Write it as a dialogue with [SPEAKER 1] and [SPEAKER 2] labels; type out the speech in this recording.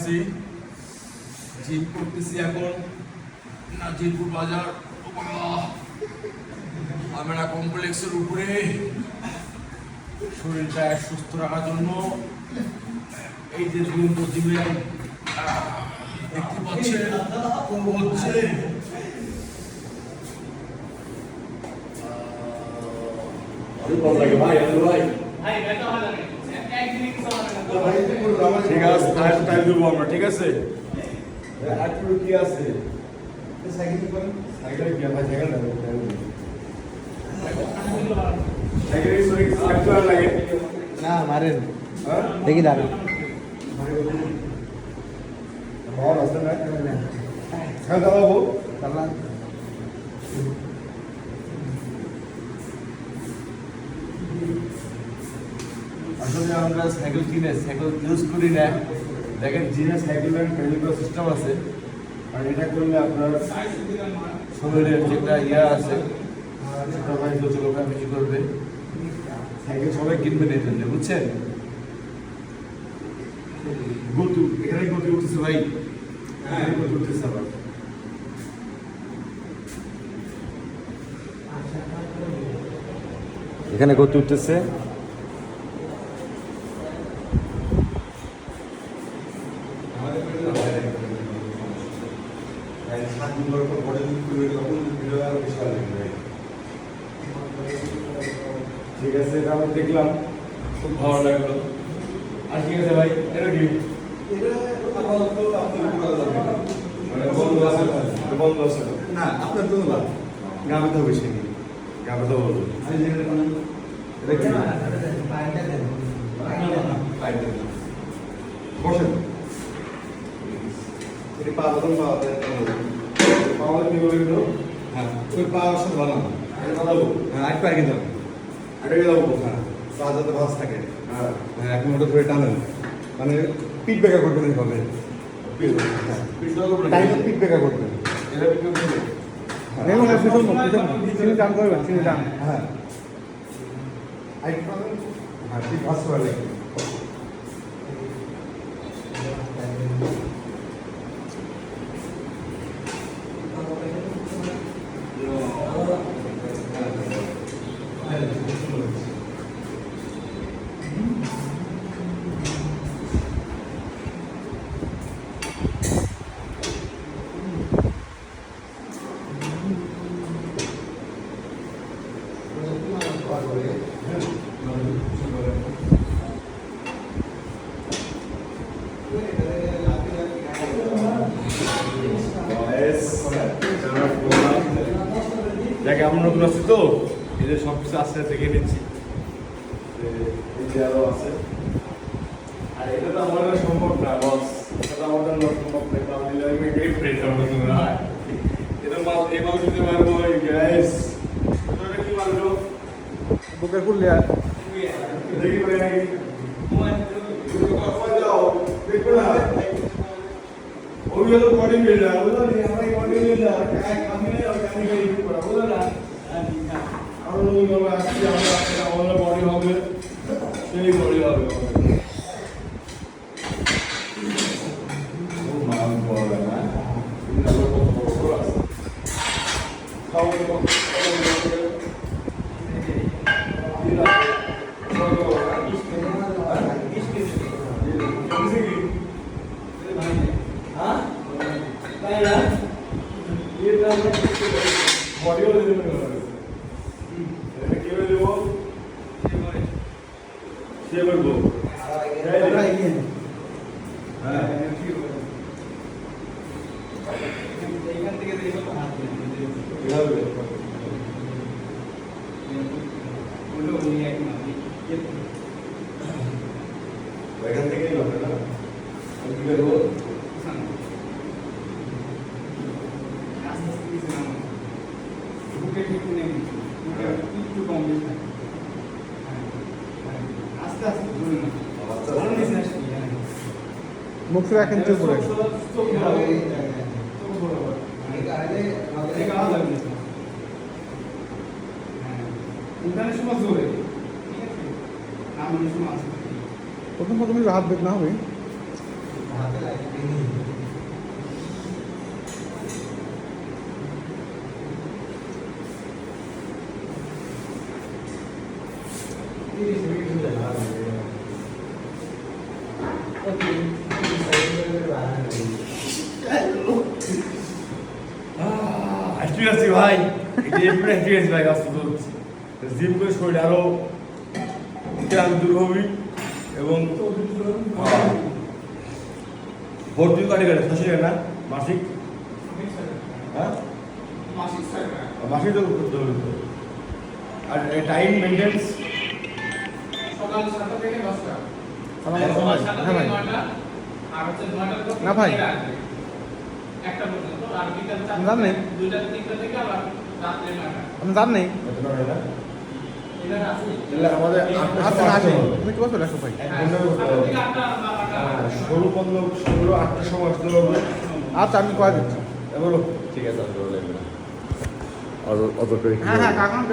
[SPEAKER 1] আসছি, জিম করতেছি এখন নাজিরপুর বাজার আমরা কমপ্লেক্সের উপরে। শরীরটা সুস্থ রাখার জন্য এই যে জিম জিমে দেখতে পাচ্ছেন হচ্ছে ঠিক আছে, টাইম দেবো আমরা, ঠিক আছে। কি আছে
[SPEAKER 2] না মারেন দেখি দাঁড়ান
[SPEAKER 1] আসলে আমরা সাইকেল কিনে সাইকেল ইউজ করি না। দেখেন জিনে সাইকেল সিস্টেম আছে, আর এটা করলে আপনার শরীরের যেটা ইয়া আছে সেটা ভাই লোচলতা বেশি করবে। সাইকেল সবাই কিনবেন এই জন্য, বুঝছেন। গতু এখানে গতি উঠতেছে ভাই, গতি উঠতেছে আবার।
[SPEAKER 2] এখানে গতি উঠতেছে।
[SPEAKER 1] ঠিক আছে, এটা আমি দেখলাম, খুব ভালো লাগলো। আর ঠিক আছে ভাই, এটা কি বন্ধ আছে না আপনার তো না গ্রামে তো বেশি নেই, গ্রামে তো বলবো বসেন। এটি পাওয়া পাওয়া কি বলবো? হ্যাঁ, ওই পাওয়ার সাথে বানাবো, হ্যাঁ আট পায়ে কিন্তু আটকে যাবো। হ্যাঁ, পা যাতে ভাস থাকে। হ্যাঁ হ্যাঁ, এখন ওটা ধরে টানেন, মানে পিট বেকা করবেন এইভাবে। পিট বেকা করবেন, এটা পিট করবেন।
[SPEAKER 2] টান করবেন, টান।
[SPEAKER 1] হ্যাঁ, হ্যাঁ ঠিক ভাস করে লাগে। যাকে আমরা নতুন আসছি তো এদের সব কিছু আস্তে আস্তে দেখে নিচ্ছি, এই যে আরো আছে। আর এটা তো আমাদের সম্ভব না বস, এটা তো আমাদের সম্ভব না। এটা মাল এই মাল দিতে পারবো গ্যাস, এটা কি মাল গো
[SPEAKER 2] বুকে খুললে
[SPEAKER 1] দেখি পারে নাকি যাও দেখো না। ওই হলো বডি বিল্ডার, বুঝলো নি? আমরা বডি বিল্ডার আমি করা বুঝলো না। আর ওই আমরা আসছি, আমরা বডি হবে, সেই বডি হবে। ও মাল বড় না, এটা কত বড় আছে। খাও এখান থেকেই হবে না, কি করবো
[SPEAKER 2] মুখ রাখেন চুপ করে। প্রথম প্রথমে হাত বেঁক না হবে।
[SPEAKER 1] ঠিক আছে ভাই ঠিক আছে ভাই কাজ জিম করে শরীর আরো দূর হবি এবং ভর্তি কাটে কাটে 60 টাকা না মাসিক হ্যাঁ মাসিক তো করতে হবে তো। আর টাইম মেনটেন্স
[SPEAKER 3] সকাল 7টা থেকে 10টা
[SPEAKER 2] হ্যাঁ ভাই
[SPEAKER 3] আর হচ্ছে 9টার পর
[SPEAKER 2] না ভাই।
[SPEAKER 3] একটা পর্যন্ত আর বিকাল 4টা
[SPEAKER 2] জান নেই।
[SPEAKER 3] 2টা 3টা থেকে আবার রাত্রে 9টা
[SPEAKER 2] আপনি জান নেই
[SPEAKER 3] এটা আছে
[SPEAKER 1] তাহলে আমাদের
[SPEAKER 2] আচ্ছা আসি তুমি কি বলছো রাখো ভাই
[SPEAKER 1] ষোলো 8টার সময় আসতে হবে
[SPEAKER 2] আচ্ছা আমি কয়ে দিচ্ছি
[SPEAKER 1] বলো ঠিক আছে অত করে
[SPEAKER 2] হ্যাঁ হ্যাঁ কাকান